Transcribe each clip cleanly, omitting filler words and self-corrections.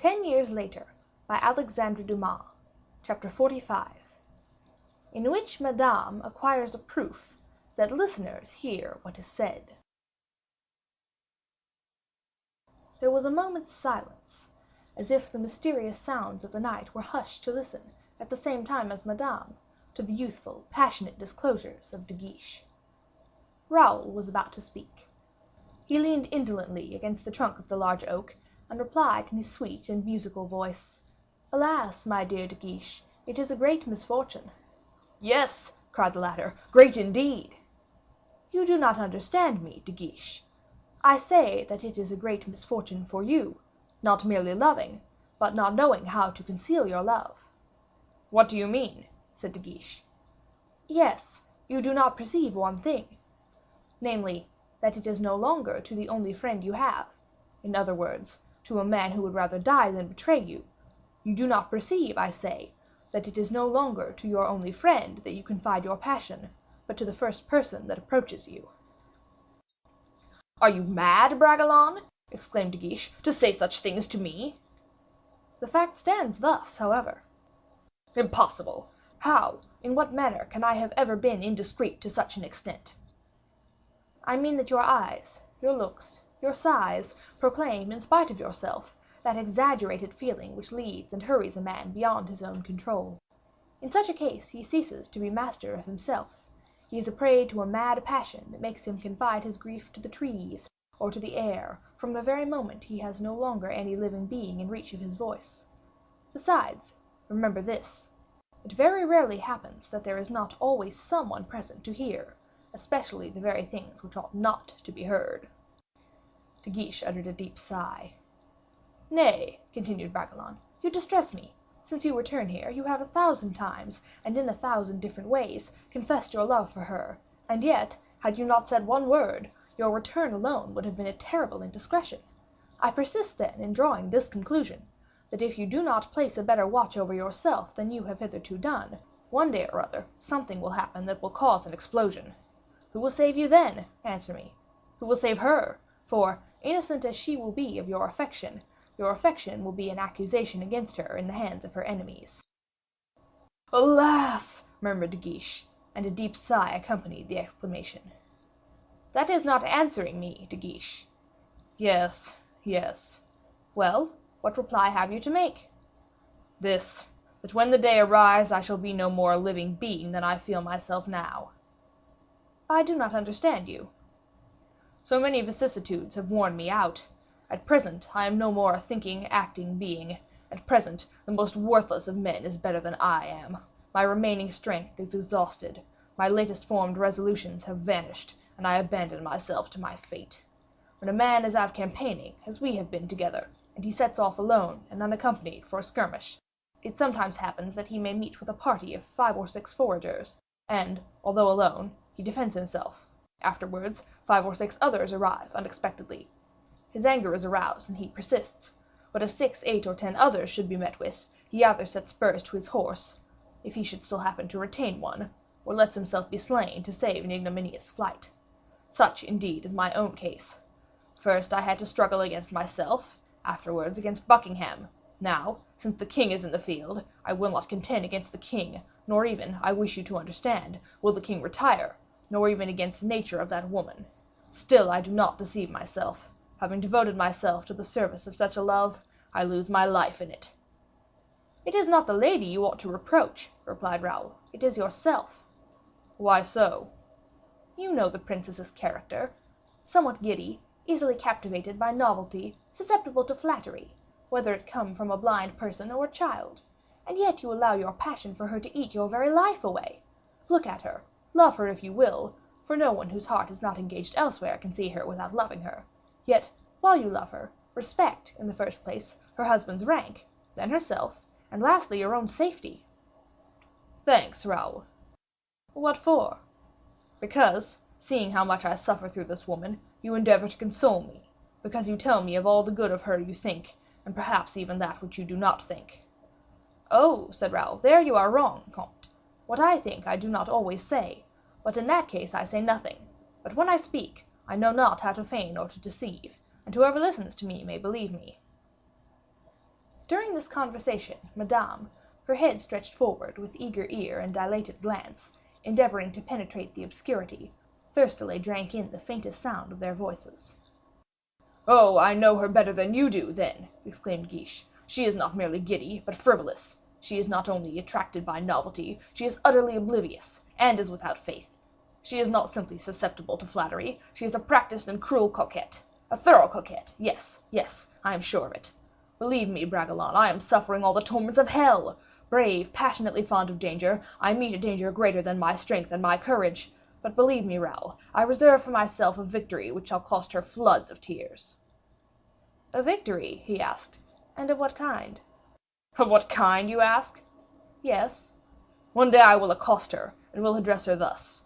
10 Years Later, by Alexandre Dumas, Chapter 45, in which Madame acquires a proof that listeners hear what is said. There was a moment's silence, as if the mysterious sounds of the night were hushed to listen, at the same time as Madame, to the youthful, passionate disclosures of De Guiche. Raoul was about to speak. He leaned indolently against the trunk of the large oak, and replied in his sweet and musical voice, "Alas, my dear De Guiche, it is a great misfortune." "Yes," cried the latter, "great indeed." "You do not understand me, De Guiche. I say that it is a great misfortune for you, not merely loving, but not knowing how to conceal your love." "What do you mean?" said De Guiche. "Yes, you do not perceive one thing, namely, that it is no longer to the only friend you have, in other words, to a man who would rather die than betray you. You do not perceive, I say, that it is no longer to your only friend that you confide your passion, but to the first person that approaches you." "Are you mad, Bragelonne?" exclaimed De Guiche, "to say such things to me?" "The fact stands thus, however." "Impossible! How, in what manner can I have ever been indiscreet to such an extent?" "I mean that your eyes, your looks, your sighs, proclaim, in spite of yourself, that exaggerated feeling which leads and hurries a man beyond his own control. In such a case he ceases to be master of himself. He is a prey to a mad passion that makes him confide his grief to the trees or to the air from the very moment he has no longer any living being in reach of his voice. Besides, remember this: it very rarely happens that there is not always someone present to hear, especially the very things which ought not to be heard." De Guiche uttered a deep sigh. "Nay," continued Bragelonne, "you distress me. Since you return here, you have 1,000 times, and in 1,000 different ways, confessed your love for her, and yet, had you not said one word, your return alone would have been a terrible indiscretion. I persist, then, in drawing this conclusion, that if you do not place a better watch over yourself than you have hitherto done, one day or other something will happen that will cause an explosion. Who will save you then? Answer me. Who will save her? For, innocent as she will be of your affection will be an accusation against her in the hands of her enemies." "Alas!" murmured De Guiche, and a deep sigh accompanied the exclamation. "That is not answering me, De Guiche." "Yes, yes." "Well, what reply have you to make?" "This, that when the day arrives I shall be no more a living being than I feel myself now." "I do not understand you." "So many vicissitudes have worn me out. At present I am no more a thinking, acting being. At present the most worthless of men is better than I am. My remaining strength is exhausted. My latest formed resolutions have vanished, and I abandon myself to my fate. When a man is out campaigning, as we have been together, and he sets off alone and unaccompanied for a skirmish, it sometimes happens that he may meet with a party of 5 or 6 foragers, and, although alone, he defends himself. Afterwards, 5 or 6 others arrive unexpectedly. His anger is aroused, and he persists. But if 6, 8, or 10 others should be met with, he either sets spurs to his horse, if he should still happen to retain one, or lets himself be slain to save an ignominious flight. Such, indeed, is my own case. First I had to struggle against myself, afterwards against Buckingham. Now, since the king is in the field, I will not contend against the king, nor even, I wish you to understand, will the king retire, nor even against the nature of that woman. Still I do not deceive myself. Having devoted myself to the service of such a love, I lose my life in it." "It is not the lady you ought to reproach," replied Raoul, "it is yourself." "Why so?" "You know the princess's character. Somewhat giddy, easily captivated by novelty, susceptible to flattery, whether it come from a blind person or a child. And yet you allow your passion for her to eat your very life away. Look at her, love her if you will, for no one whose heart is not engaged elsewhere can see her without loving her. Yet, while you love her, respect, in the first place, her husband's rank, then herself, and lastly your own safety." "Thanks, Raoul." "What for?" "Because, seeing how much I suffer through this woman, you endeavor to console me; because you tell me of all the good of her you think, and perhaps even that which you do not think." "Oh," said Raoul, "there you are wrong, comte. What I think I do not always say, but in that case I say nothing. But when I speak, I know not how to feign or to deceive, and whoever listens to me may believe me." During this conversation, Madame, her head stretched forward with eager ear and dilated glance, endeavoring to penetrate the obscurity, thirstily drank in the faintest sound of their voices. "Oh, I know her better than you do, then," exclaimed Guiche. "She is not merely giddy, but frivolous. She is not only attracted by novelty, she is utterly oblivious, and is without faith. She is not simply susceptible to flattery, she is a practiced and cruel coquette. A thorough coquette, yes, yes, I am sure of it. Believe me, Bragelonne, I am suffering all the torments of hell. Brave, passionately fond of danger, I meet a danger greater than my strength and my courage. But believe me, Raoul, I reserve for myself a victory which shall cost her floods of tears." "A victory?" he asked. "And of what kind?" "Of what kind, you ask?" "Yes." "One day I will accost her, and will address her thus: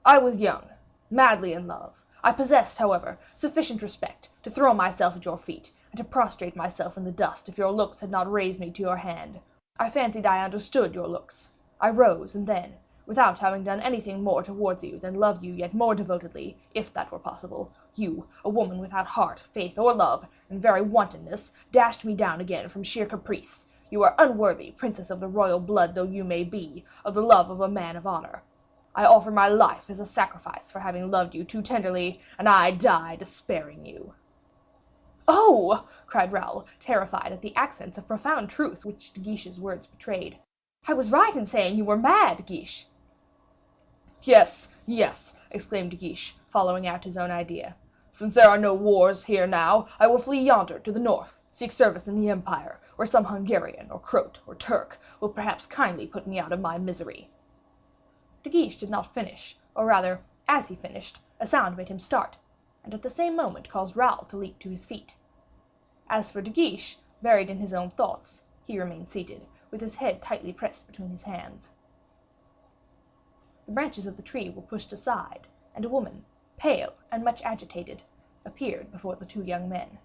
'I was young, madly in love. I possessed, however, sufficient respect to throw myself at your feet, and to prostrate myself in the dust if your looks had not raised me to your hand. I fancied I understood your looks. I rose, and then, without having done anything more towards you than love you yet more devotedly, if that were possible, you, a woman without heart, faith, or love, in very wantonness, dashed me down again from sheer caprice. You are unworthy, princess of the royal blood though you may be, of the love of a man of honor. I offer my life as a sacrifice for having loved you too tenderly, and I die despairing you." "Oh!" cried Raoul, terrified at the accents of profound truth which De Guiche's words betrayed. "I was right in saying you were mad, Guiche." "Yes, yes," exclaimed De Guiche, following out his own idea. "Since there are no wars here now, I will flee yonder to the north, seek service in the Empire, where some Hungarian, or Croat, or Turk will perhaps kindly put me out of my misery." De Guiche did not finish, or rather, as he finished, a sound made him start, and at the same moment caused Raoul to leap to his feet. As for De Guiche, buried in his own thoughts, he remained seated, with his head tightly pressed between his hands. The branches of the tree were pushed aside, and a woman, pale and much agitated, appeared before the two young men.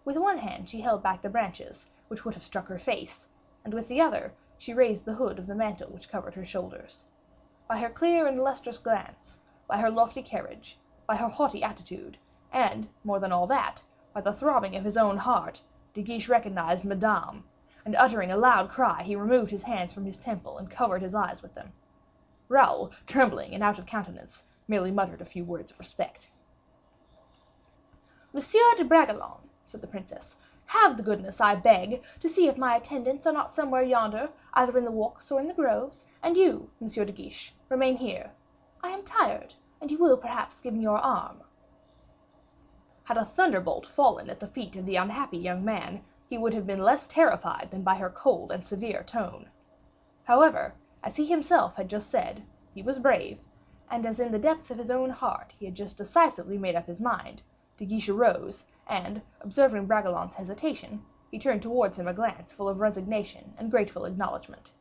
With one hand she held back the branches, which would have struck her face, and with the other she raised the hood of the mantle which covered her shoulders. By her clear and lustrous glance, by her lofty carriage, by her haughty attitude, and, more than all that, by the throbbing of his own heart, De Guiche recognized Madame, and uttering a loud cry, he removed his hands from his temple and covered his eyes with them. Raoul, trembling and out of countenance, merely muttered a few words of respect. "Monsieur de Bragelonne," said the princess, "have the goodness, I beg, to see if my attendants are not somewhere yonder, either in the walks or in the groves, and you, Monsieur de Guiche, remain here. I am tired, and you will perhaps give me your arm." Had a thunderbolt fallen at the feet of the unhappy young man, he would have been less terrified than by her cold and severe tone. However, as he himself had just said, he was brave, and as in the depths of his own heart he had just decisively made up his mind, De Guiche arose, and, observing Bragelonne's hesitation, he turned towards him a glance full of resignation and grateful acknowledgement.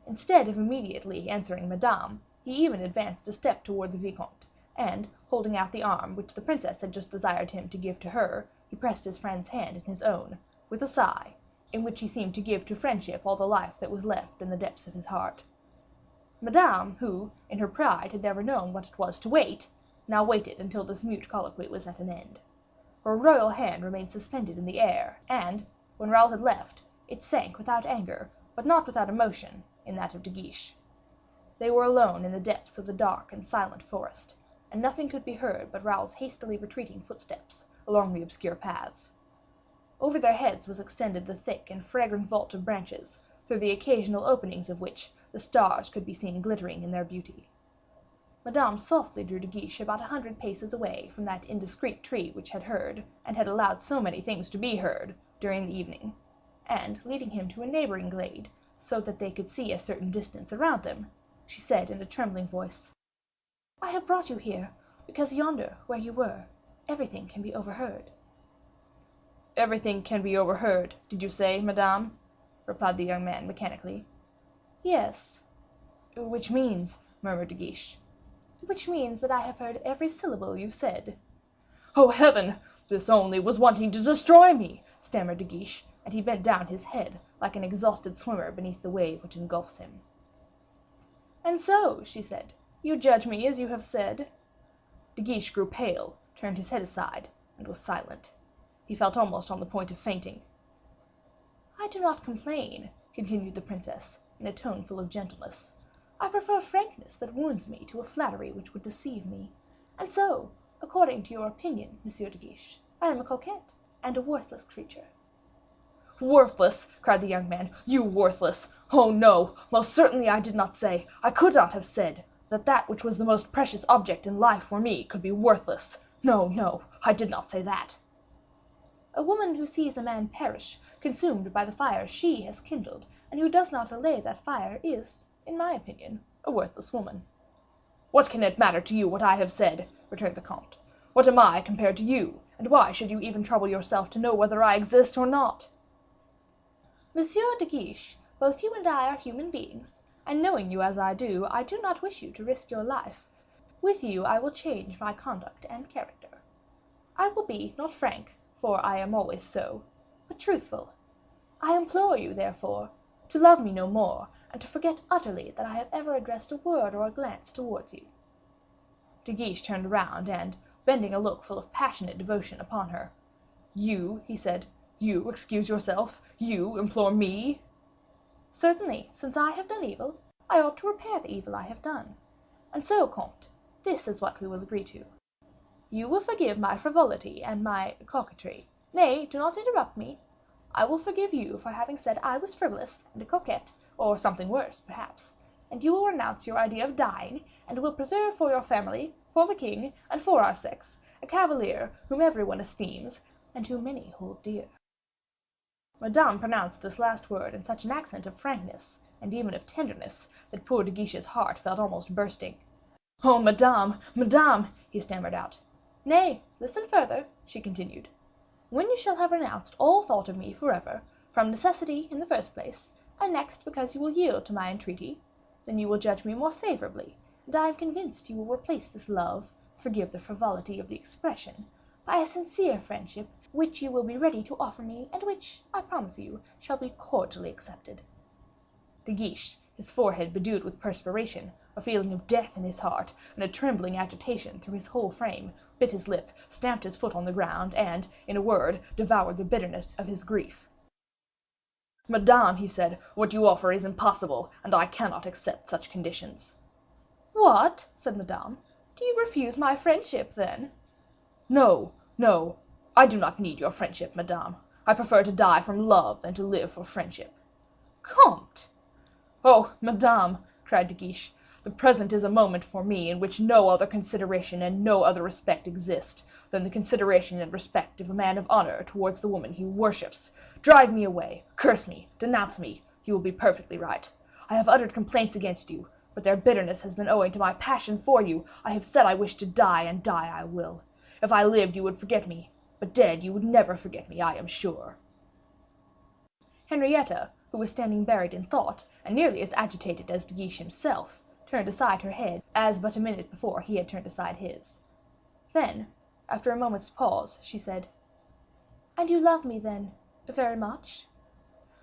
Instead of immediately answering Madame, he even advanced a step toward the Vicomte, and, holding out the arm which the princess had just desired him to give to her, he pressed his friend's hand in his own, with a sigh, in which he seemed to give to friendship all the life that was left in the depths of his heart. Madame, who, in her pride, had never known what it was to wait, now waited until this mute colloquy was at an end. Her royal hand remained suspended in the air, and, when Raoul had left, it sank without anger, but not without emotion, in that of De Guiche. They were alone in the depths of the dark and silent forest, and nothing could be heard but Raoul's hastily retreating footsteps along the obscure paths. Over their heads was extended the thick and fragrant vault of branches, through the occasional openings of which the stars could be seen glittering in their beauty. Madame softly drew De Guiche about 100 paces away from that indiscreet tree which had heard, and had allowed so many things to be heard, during the evening, and leading him to a neighboring glade, so that they could see a certain distance around them, she said in a trembling voice, "I have brought you here, because yonder, where you were, everything can be overheard." "Everything can be overheard, did you say, Madame?" replied the young man mechanically. "Yes." "Which means," murmured De Guiche. "Which means that I have heard every syllable you said." "Oh, heaven! This only was wanting to destroy me," stammered De Guiche, and he bent down his head like an exhausted swimmer beneath the wave which engulfs him. "And so," she said, "you judge me as you have said?" De Guiche grew pale, turned his head aside, and was silent. He felt almost on the point of fainting. I do not complain," continued the princess, in a tone full of gentleness. "I prefer frankness that wounds me to a flattery which would deceive me. And so, according to your opinion, Monsieur de Guiche, I am a coquette and a worthless creature." "Worthless!" cried the young man. "You worthless! Oh, no, most certainly I did not say, I could not have said, that that which was the most precious object in life for me could be worthless. No, no, I did not say that." "A woman who sees a man perish, consumed by the fire she has kindled, and who does not allay that fire, is, in my opinion, a worthless woman." "What can it matter to you what I have said?" returned the comte. "What am I compared to you, and why should you even trouble yourself to know whether I exist or not?" "Monsieur de Guiche, both you and I are human beings, and knowing you as I do not wish you to risk your life. With you I will change my conduct and character. I will be, not frank, for I am always so, but truthful. I implore you, therefore, to love me no more, and to forget utterly that I have ever addressed a word or a glance towards you." De Guiche turned round, and, bending a look full of passionate devotion upon her, "You," he said, "you excuse yourself, you implore me?" "Certainly, since I have done evil, I ought to repair the evil I have done. And so, comte, this is what we will agree to. You will forgive my frivolity and my coquetry. Nay, do not interrupt me. I will forgive you for having said I was frivolous and a coquette, or something worse, perhaps. And you will renounce your idea of dying, and will preserve for your family, for the king, and for our sex, a cavalier whom everyone esteems, and whom many hold dear." Madame pronounced this last word in such an accent of frankness, and even of tenderness, that poor De Guiche's heart felt almost bursting. "Oh, Madame, Madame!" he stammered out. "Nay, listen further," she continued. "When you shall have renounced all thought of me forever, from necessity in the first place, and next because you will yield to my entreaty, then you will judge me more favorably, and I am convinced you will replace this love, forgive the frivolity of the expression, by a sincere friendship, which you will be ready to offer me, and which, I promise you, shall be cordially accepted." De Guiche, his forehead bedewed with perspiration, a feeling of death in his heart, and a trembling agitation through his whole frame, bit his lip, stamped his foot on the ground, and, in a word, devoured the bitterness of his grief. "Madame," he said, "what you offer is impossible, and I cannot accept such conditions." "What?" said Madame. "Do you refuse my friendship, then?" "No, no, I do not need your friendship, Madame. I prefer to die from love than to live for friendship." "Comte!" "Oh, Madame," cried De Guiche, "the present is a moment for me in which no other consideration and no other respect exist than the consideration and respect of a man of honor towards the woman he worships. Drive me away, curse me, denounce me, you will be perfectly right. I have uttered complaints against you, but their bitterness has been owing to my passion for you. I have said I wish to die, and die I will. If I lived, you would forget me, but dead, you would never forget me, I am sure." Henrietta, who was standing buried in thought, and nearly as agitated as De Guiche himself, turned aside her head, as but a minute before he had turned aside his. Then, after a moment's pause, she said, "And you love me, then, very much?"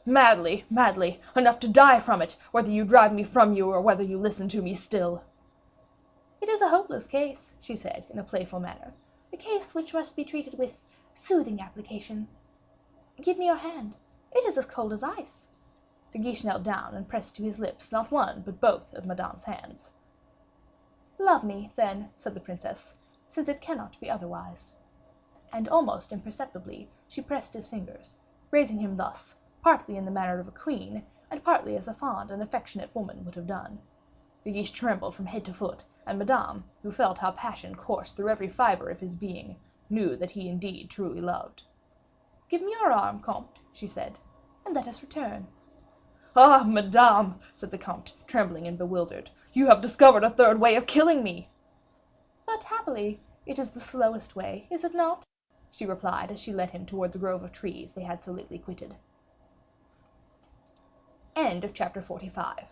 "Madly, madly, enough to die from it, whether you drive me from you, or whether you listen to me still." "It is a hopeless case," she said, in a playful manner, "a case which must be treated with soothing application. Give me your hand, it is as cold as ice." De Guiche knelt down and pressed to his lips not one but both of Madame's hands. "Love me, then," said the princess, "since it cannot be otherwise." And almost imperceptibly she pressed his fingers, raising him thus, partly in the manner of a queen, and partly as a fond and affectionate woman would have done. De Guiche trembled from head to foot, and Madame, who felt how passion coursed through every fiber of his being, knew that he indeed truly loved. "Give me your arm, comte," she said, "and let us return." "Ah, Madame," said the comte, trembling and bewildered, "you have discovered a third way of killing me." "But happily it is the slowest way, is it not?" she replied, as she led him toward the grove of trees they had so lately quitted. Chapter 46.